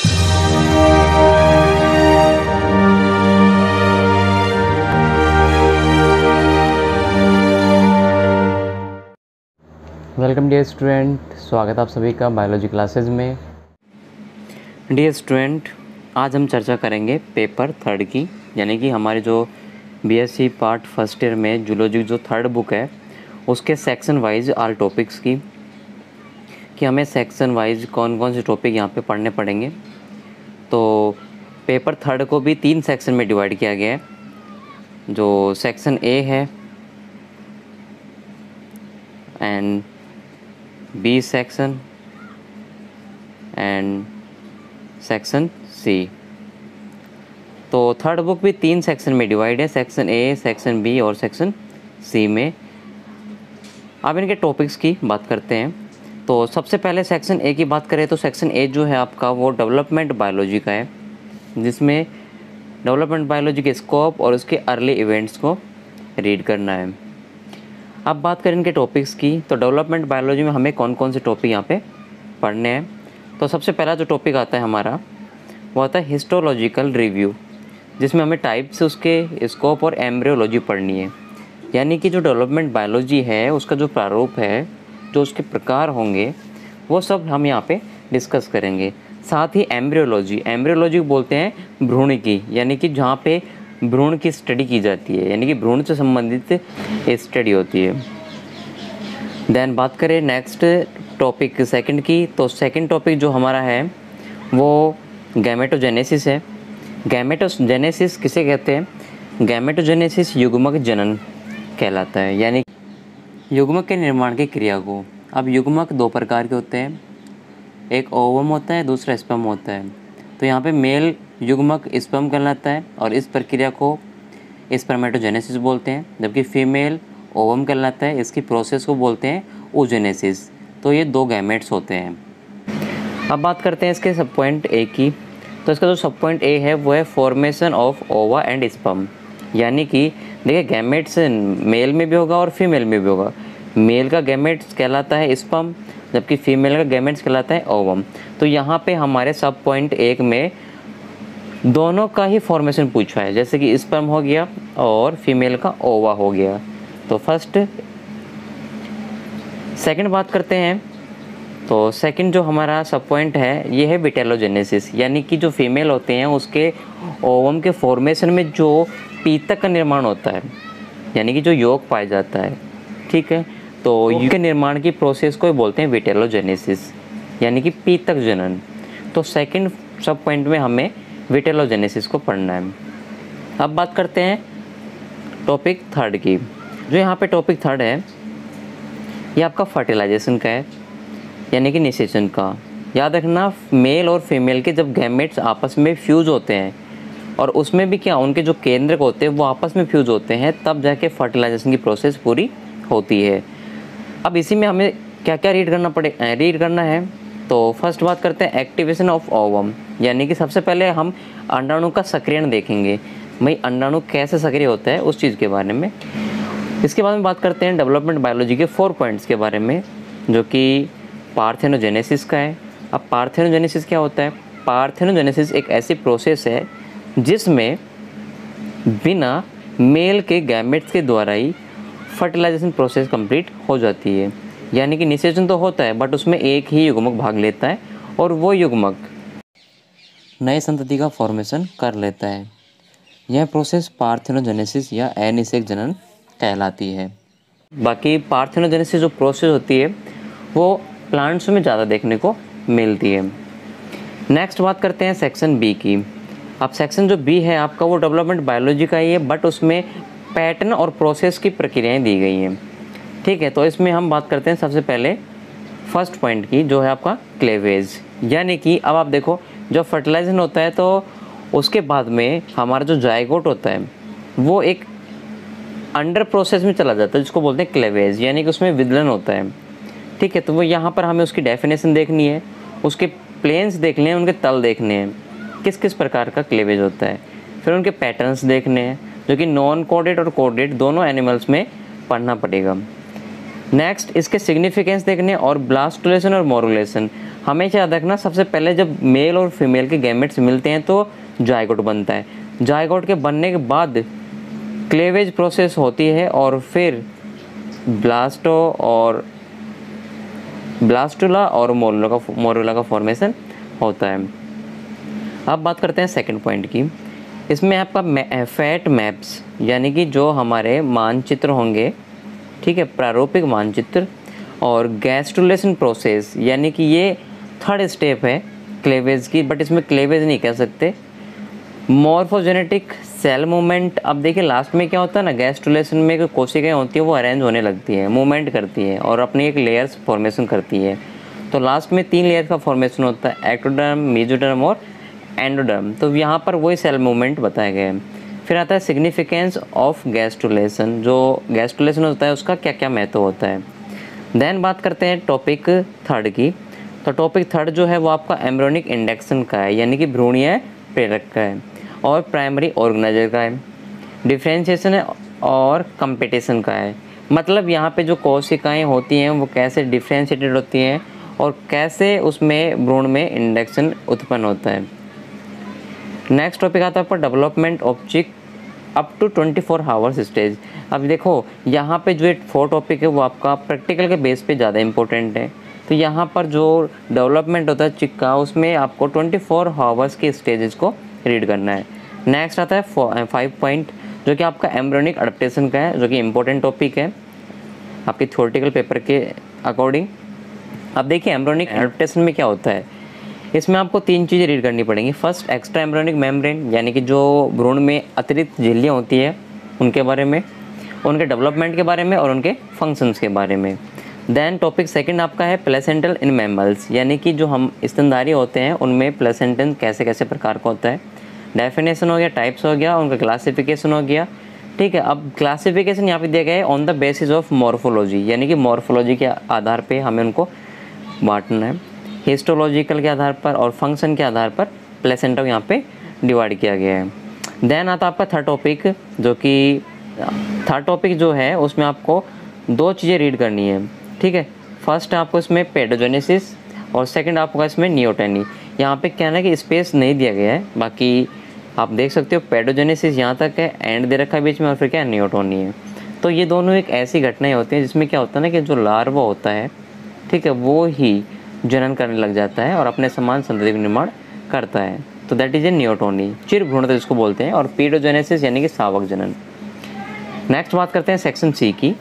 Welcome dear student, स्वागत है आप सभी का बायोलॉजी क्लासेस में। डियर स्टूडेंट, आज हम चर्चा करेंगे पेपर थर्ड की, यानी कि हमारे जो बीएससी पार्ट फर्स्ट ईयर में जूलॉजी जो थर्ड बुक है उसके सेक्शन वाइज ऑल टॉपिक्स की, कि हमें सेक्शन वाइज कौन कौन से टॉपिक यहाँ पे पढ़ने पड़ेंगे। तो पेपर थर्ड को भी 3 सेक्शन में डिवाइड किया गया है। जो सेक्शन ए है and B section and section C. तो थर्ड बुक भी 3 सेक्शन में डिवाइड है, सेक्शन ए, सेक्शन बी और सेक्शन सी में। अब इनके टॉपिक्स की बात करते हैं। तो सबसे पहले सेक्शन ए की बात करें तो सेक्शन ए जो है आपका वो डेवलपमेंट बायोलॉजी का है, जिसमें डेवलपमेंट बायोलॉजी के स्कोप और उसके अर्ली इवेंट्स को रीड करना है। अब बात करें इनके टॉपिक्स की, तो डेवलपमेंट बायोलॉजी में हमें कौन कौन से टॉपिक यहाँ पे पढ़ने हैं। तो सबसे पहला जो टॉपिक आता है हमारा वो आता है हिस्टोलॉजिकल रिव्यू, जिसमें हमें टाइप्स, उसके स्कोप और एम्ब्रियोलॉजी पढ़नी है। यानी कि जो डेवलपमेंट बायोलॉजी है उसका जो प्रारूप है, जो उसके प्रकार होंगे, वो सब हम यहाँ पे डिस्कस करेंगे। साथ ही एम्ब्रियोलॉजी बोलते हैं भ्रूण की, यानी कि जहाँ पे भ्रूण की स्टडी की जाती है, यानी कि भ्रूण से संबंधित स्टडी होती है। देन बात करें नेक्स्ट टॉपिक सेकंड की, तो सेकंड टॉपिक जो हमारा है वो गैमेटोजेनेसिस है। गैमेटोजेनेसिस किसे कहते हैं? गैमेटोजेनेसिस युग्मक जनन कहलाता है, यानी युग्मक के निर्माण की क्रिया को। अब युग्मक 2 प्रकार के होते हैं, एक ओवम होता है, दूसरा स्पर्म होता है। तो यहाँ पे मेल युग्मक स्पर्म कहलाता है और इस प्रक्रिया को स्पर्मेटोजेनेसिस बोलते हैं, जबकि फीमेल ओवम कहलाता है, इसकी प्रोसेस को बोलते हैं oogenesis। तो ये 2 गैमेट्स होते हैं। अब बात करते हैं इसके सब पॉइंट ए की। तो इसका जो सब पॉइंट ए है वो है फॉर्मेशन ऑफ ओवा एंड स्पर्म, यानी कि देखिए गैमेट्स मेल में भी होगा और फीमेल में भी होगा। मेल का गैमेट्स कहलाता है स्पर्म, जबकि फीमेल का गैमेट्स कहलाता है ओवम। तो यहाँ पे हमारे सब पॉइंट 1 में दोनों का ही फॉर्मेशन पूछा है, जैसे कि स्पर्म हो गया और फीमेल का ओवा हो गया। तो फर्स्ट सेकंड बात करते हैं। तो सेकंड जो हमारा सब पॉइंट है ये है विटेलोजेनेसिस, यानी कि जो फीमेल होते हैं उसके ओवम के फॉर्मेशन में जो पीतक का निर्माण होता है, यानी कि जो योग पाया जाता है, ठीक है। तो योग के निर्माण की प्रोसेस को बोलते हैं विटेलोजेनेसिस, यानी कि पीतक जनन। तो सेकंड सब पॉइंट में हमें विटेलोजेनेसिस को पढ़ना है। अब बात करते हैं टॉपिक थर्ड की। जो यहाँ पे टॉपिक थर्ड है ये आपका फर्टिलाइजेशन का है, यानी कि निषेचन का। याद रखना, मेल और फीमेल के जब गैमेट्स आपस में फ्यूज होते हैं और उसमें भी क्या उनके जो केंद्रक होते हैं वो आपस में फ्यूज होते हैं, तब जाके फर्टिलाइजेशन की प्रोसेस पूरी होती है। अब इसी में हमें क्या क्या रीड करना है। तो फर्स्ट बात करते हैं एक्टिवेशन ऑफ ओवम, यानी कि सबसे पहले हम अंडाणु का सक्रियण देखेंगे, भाई अंडाणु कैसे सक्रिय होता है उस चीज़ के बारे में। इसके बाद में बात करते हैं डेवलपमेंट बायोलॉजी के 4 पॉइंट्स के बारे में, जो कि पार्थेनोजेनेसिस का है। अब पार्थेनोजेनेसिस क्या होता है? पार्थेनोजेनेसिस एक ऐसी प्रोसेस है जिसमें बिना मेल के गैमेट्स के द्वारा ही फर्टिलाइजेशन प्रोसेस कंप्लीट हो जाती है। यानी कि निषेचन तो होता है बट उसमें एक ही युग्मक भाग लेता है और वो युग्मक नए संतति का फॉर्मेशन कर लेता है। यह प्रोसेस पार्थेनोजेनेसिस या अनिषेक जनन कहलाती है। बाकी पार्थेनोजेनेसिस जो प्रोसेस होती है वो प्लांट्स में ज़्यादा देखने को मिलती है। नेक्स्ट बात करते हैं सेक्शन बी की। अब सेक्शन जो बी है आपका वो डेवलपमेंट बायोलॉजी का ही है, बट उसमें पैटर्न और प्रोसेस की प्रक्रियाएं दी गई हैं, ठीक है। तो इसमें हम बात करते हैं सबसे पहले फर्स्ट पॉइंट की, जो है आपका क्लेवेज। यानी कि अब आप देखो, जब फर्टिलाइजेशन होता है तो उसके बाद में हमारा जो जायगोट होता है वो एक अंडर प्रोसेस में चला जाता है, जिसको बोलते हैं क्लेवेज, यानी कि उसमें विदलन होता है, ठीक है। तो वो यहाँ पर हमें उसकी डेफिनेशन देखनी है, उसके प्लेन्स देखने हैं, उनके तल देखने हैं, किस किस प्रकार का क्लेवेज होता है। फिर उनके पैटर्न्स देखने हैं, जो कि नॉन कोडेड और कोडेड दोनों एनिमल्स में पढ़ना पड़ेगा। नेक्स्ट इसके सिग्निफिकेंस देखने और ब्लास्टोलेशन और मोरुलेशन। हमेशा याद रखना, सबसे पहले जब मेल और फीमेल के गैमेट्स मिलते हैं तो जायगोट बनता है। जायगोट के बनने के बाद क्लेवेज प्रोसेस होती है और फिर ब्लास्टुला और मोरुला का फॉर्मेशन होता है। अब बात करते हैं सेकंड पॉइंट की। इसमें आपका फैट मैप्स यानी कि जो हमारे मानचित्र होंगे, ठीक है, प्रारूपिक मानचित्र, और गैस्ट्रुलेशन प्रोसेस यानी कि ये थर्ड स्टेप है क्लेवेज की, बट इसमें क्लेवेज नहीं कह सकते। मॉर्फोजेनेटिक सेल मूवमेंट, अब देखिए लास्ट में क्या होता है ना, गैस्ट्रुलेशन में जो कोशिकाएं होती हैं वो अरेंज होने लगती हैं, मूवमेंट करती हैं और अपनी एक लेयर्स फॉर्मेशन करती है। तो लास्ट में 3 लेयर का फॉर्मेशन होता है, एक्टोडर्म, मेसोडर्म और एंडोडर्म। तो यहाँ पर वही सेल मूवमेंट बताए गए हैं। फिर आता है सिग्निफिकेंस ऑफ गैस्ट्रुलेशन, जो गैस्ट्रुलेशन होता है उसका क्या क्या महत्व होता है। देन बात करते हैं टॉपिक थर्ड की। तो टॉपिक थर्ड जो है वो आपका एम्ब्रियोनिक इंडेक्शन का है, यानी कि भ्रूणीय प्रेरक का है, और प्राइमरी ऑर्गेनाइजर का है। डिफ्रेंशिएशन है और कंपटीशन का है, मतलब यहाँ पे जो कोशिकाएं होती हैं वो कैसे डिफ्रेंशिएटेड होती हैं और कैसे उसमें भ्रूण में इंडेक्शन उत्पन्न होता है। नेक्स्ट टॉपिक आता है आपका डेवलपमेंट ऑफ चिक अप टू 24 आवर्स स्टेज। अब देखो यहाँ पे जो 4 टॉपिक है वो आपका प्रैक्टिकल के बेस पे ज़्यादा इंपॉर्टेंट है। तो यहाँ पर जो डेवलपमेंट होता है चिक का, उसमें आपको 24 आवर्स के स्टेजेस को रीड करना है। नेक्स्ट आता है 5 पॉइंट जो कि आपका एम्ब्रियोनिक अडेप्टेशन का है, जो कि इम्पोर्टेंट टॉपिक है आपके थ्योरेटिकल पेपर के अकॉर्डिंग। अब देखिए एम्ब्रियोनिक अडेप्टेशन में क्या होता है, इसमें आपको 3 चीज़ें रीड करनी पड़ेंगी। फर्स्ट, एक्स्ट्रा एम्ब्रियोनिक मेम्ब्रेन यानी कि जो भ्रूण में अतिरिक्त झिल्लियाँ होती है उनके बारे में, उनके डेवलपमेंट के बारे में और उनके फंक्शंस के बारे में। देन टॉपिक सेकंड आपका है प्लेसेंटल इन मैमल्स, यानी कि जो हम स्तनधारी होते हैं उनमें प्लेसेंटन कैसे कैसे प्रकार का होता है। डेफिनेशन हो गया, टाइप्स हो गया, उनका क्लासिफिकेशन हो गया, ठीक है। अब क्लासिफिकेशन यहाँ पे दिया गया है on the basis of morphology, यानी कि मॉर्फोलॉजी के आधार पे हमें उनको बांटना है। हिस्टोलॉजिकल के आधार पर और फंक्शन के आधार पर प्लेसेंटा को यहाँ पे डिवाइड किया गया है। देन आता आपका थर्ड टॉपिक, जो कि थर्ड टॉपिक जो है उसमें आपको 2 चीज़ें रीड करनी है, ठीक है। फर्स्ट आपको इसमें पेडोजेनेसिस और सेकंड आपको इसमें नियोटेनी। यहाँ पे क्या है कि स्पेस नहीं दिया गया है, बाकी आप देख सकते हो पेडोजेनेसिस यहाँ तक है, एंड दे रखा है बीच में, और फिर क्या नियोटोनी है। तो ये दोनों एक ऐसी घटनाएं होती हैं जिसमें क्या होता है ना कि जो लार्वा होता है, ठीक है, वो ही जनन करने लग जाता है और अपने समान संतति का निर्माण करता है। तो दैट इज ए नियोटोनी, चिर भ्रूणता जिसको बोलते हैं, और पीडोजेनेसिस यानी कि सावक जनन। नेक्स्ट बात करते हैं सेक्शन सी की।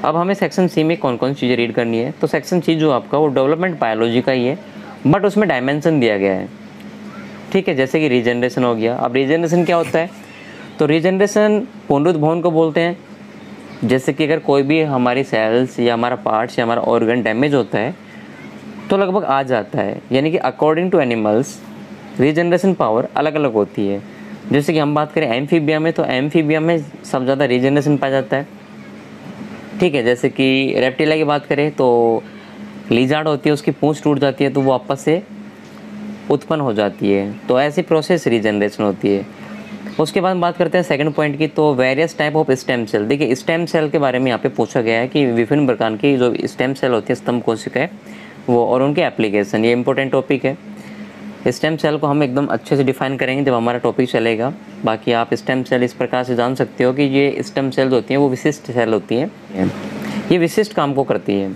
अब हमें सेक्शन सी में कौन कौन सी चीज़ें रीड करनी है। तो सेक्शन सी जो आपका वो डेवलपमेंट बायोलॉजी का ही है, बट उसमें डायमेंशन दिया गया है, ठीक है, जैसे कि रीजनरेशन हो गया। अब रीजनरेशन क्या होता है, तो रीजनरेशन पुनरुद्भवन को बोलते हैं। जैसे कि अगर कोई भी हमारी सेल्स या हमारा पार्ट्स या हमारा ऑर्गन डैमेज होता है तो लगभग आ जाता है, यानी कि according to animals regeneration power अलग अलग होती है। जैसे कि हम बात करें एम्फीबिया में, तो एम्फीबिया में सब ज़्यादा रीजनरेशन पाया जाता है, ठीक है। जैसे कि रेप्टिला की बात करें तो लिजार्ड होती है, उसकी पूंछ टूट जाती है तो वो वापस से उत्पन्न हो जाती है। तो ऐसी प्रोसेस रीजनरेशन होती है। उसके बाद बात करते हैं सेकंड पॉइंट की, तो various type of stem cell. देखिए स्टेम सेल के बारे में यहाँ पे पूछा गया है कि विभिन्न प्रकार की जो स्टेम सेल होती है, स्तंभ कोशिकाएं, वो और उनके एप्लीकेशन, ये इंपॉर्टेंट टॉपिक है। स्टेम सेल को हम एकदम अच्छे से डिफाइन करेंगे जब हमारा टॉपिक चलेगा। बाकी आप स्टेम सेल इस प्रकार से जान सकते हो कि ये स्टेम सेल होती हैं वो विशिष्ट सेल होती हैं, ये विशिष्ट काम को करती है।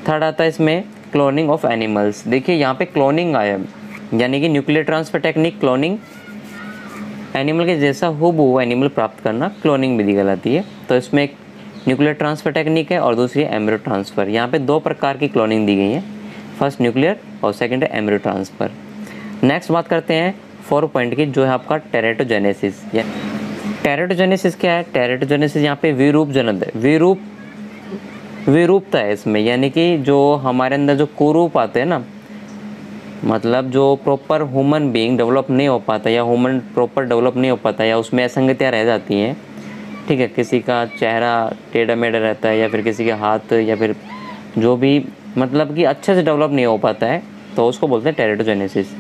थर्ड आता है इसमें क्लोनिंग ऑफ एनिमल्स। देखिए यहाँ पे क्लोनिंग आया, यानी कि nuclear transfer technique, cloning, animal के जैसा हूबहू एनिमल प्राप्त करना क्लोनिंग विधि कहलाती है। तो इसमें एक न्यूक्लियर ट्रांसफर टेक्निक है और दूसरी एम्ब्रियो ट्रांसफ़र। यहाँ पे 2 प्रकार की क्लोनिंग दी गई है, फर्स्ट न्यूक्लियर और सेकंड है एम्ब्रियो ट्रांसफ़र। नेक्स्ट बात करते हैं 4 पॉइंट की, जो है आपका टेरेटोजेनेसिस। टेरेटोजेनेसिस क्या है, टेरेटोजेनेसिस यहाँ पे विरूप जनन है, विरूपता है इसमें, यानी कि जो हमारे अंदर जो कुरूप आते हैं ना, मतलब जो प्रॉपर ह्यूमन बीइंग डेवलप नहीं हो पाता या ह्यूमन प्रॉपर डेवलप नहीं हो पाता या उसमें असंगतियाँ रह जाती हैं, ठीक है। किसी का चेहरा टेढ़ा मेढ़ा रहता है या फिर किसी के हाथ या फिर जो भी मतलब कि अच्छे से डेवलप नहीं हो पाता है, तो उसको बोलते हैं टेरेटोजेनेसिस।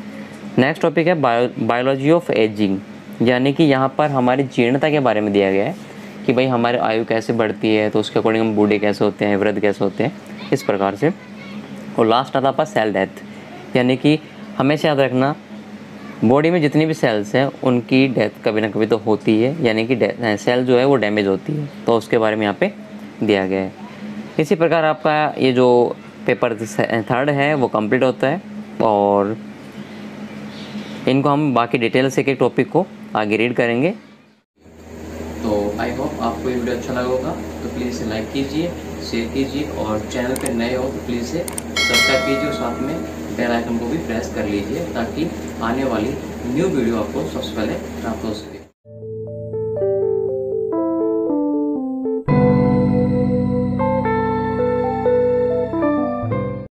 नेक्स्ट टॉपिक है बायोलॉजी ऑफ एजिंग, यानी कि यहाँ पर हमारी जीर्णता के बारे में दिया गया है कि कि भाई हमारे आयु कैसे बढ़ती है, तो उसके अकॉर्डिंग हम बूढ़े कैसे होते हैं, वृद्ध कैसे होते हैं, इस प्रकार से। और लास्ट आता आपका सेल डेथ, यानी कि हमेशा याद रखना बॉडी में जितनी भी सेल्स हैं उनकी डेथ कभी ना कभी तो होती है, यानी कि सेल जो है वो डैमेज होती है, तो उसके बारे में यहाँ पे दिया गया है। इसी प्रकार आपका ये जो पेपर 3 है वो कंप्लीट होता है, और इनको हम बाकी डिटेल से एक टॉपिक को आगे रीड करेंगे। तो आई होप आपको ये वीडियो अच्छा लगा होगा, तो प्लीज़ इसे लाइक कीजिए, शेयर कीजिए, और चैनल पे नए हो तो प्लीज़ इसे सब्सक्राइब कीजिए और साथ में बेल आइकन को भी प्रेस कर लीजिए, ताकि आने वाली न्यू वीडियो आपको सबसे पहले प्राप्त हो सके।